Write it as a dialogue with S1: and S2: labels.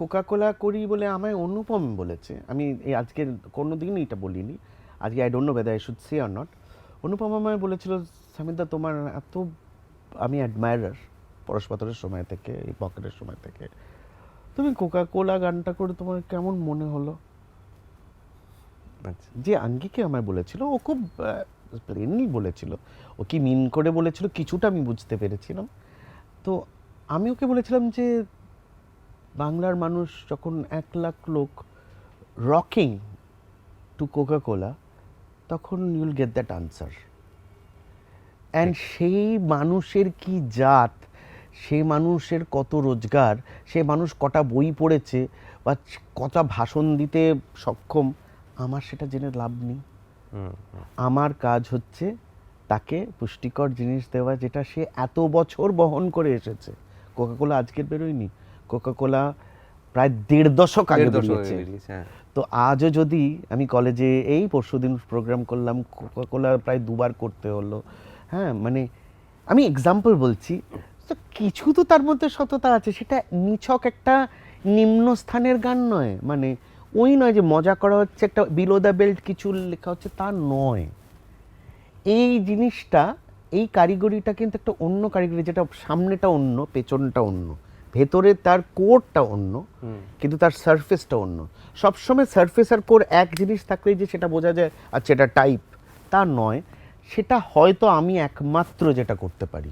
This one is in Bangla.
S1: কোকাকোলা করি বলে আমায় অনুপম বলেছে। আমি এই আজকের কোনো দিনই এটা বলিনি। আজকে I don't know whether I should say or not. Anupam আমায় বলেছিল, সামিদা তোমার এত আমি অ্যাডমায়ারার পরশপাথরের সময় থেকে, এই পকেটের সময় থেকে, তুমি কোকাকোলা গানটা করে তোমার কেমন মনে হলো? আচ্ছা, যে আঙ্গিকে আমায় বলেছিল ও খুব প্লেনলি বলেছিল। ও কি মিন করে বলেছিল কিছুটা আমি বুঝতে পেরেছিলাম। তো আমি ওকে বলেছিলাম যে বাংলার মানুষ যখন 1,00,000 লোক রকিং টু কোকাকোলা, তখন ইউল গেট দ্যাট আনসার। অ্যান্ড সেই মানুষের কি জাত, সেই মানুষের কত রোজগার, সে মানুষ কটা বই পড়েছে বা কটা ভাষণ দিতে সক্ষম, আমার সেটা জেনে লাভ নেই। আমার কাজ হচ্ছে তাকে পুষ্টিকর জিনিস দেওয়া, যেটা সে এত বছর বহন করে এসেছে। কোকাকোলা আজকের বেরোয়নি, কোকাকোলা প্রায় 1.5 দশক আগে বেরিয়েছে। তো আজও যদি আমি কলেজে এই পরশুদিন প্রোগ্রাম করলাম, কোকাকোলা প্রায় 2বার করতে হলো। হ্যাঁ, মানে আমি এক্সাম্পল বলছি, তো কিছু তো তার মধ্যে সততা আছে। সেটা নিছক একটা নিম্নস্থানের গান নয়, মানে ওই নয় যে মজা করা হচ্ছে, একটা বিলো দ্য বেল্ট কিছু লেখা হচ্ছে, তা নয়। এই জিনিসটা, এই কারিগরিটা কিন্তু একটা অন্য কারিগরি, যেটা সামনেটা অন্য, পেছনটা অন্য, ভেতরে তার কোরটা অন্য, কিন্তু তার সারফেসটা অন্য। সবসময় সারফেস আর কোর এক জিনিস থাকলেই যে সেটা বোঝা যায় আচ্ছা এটা টাইপ, তা নয়। সেটা হয়তো আমি একমাত্র যেটা করতে পারি।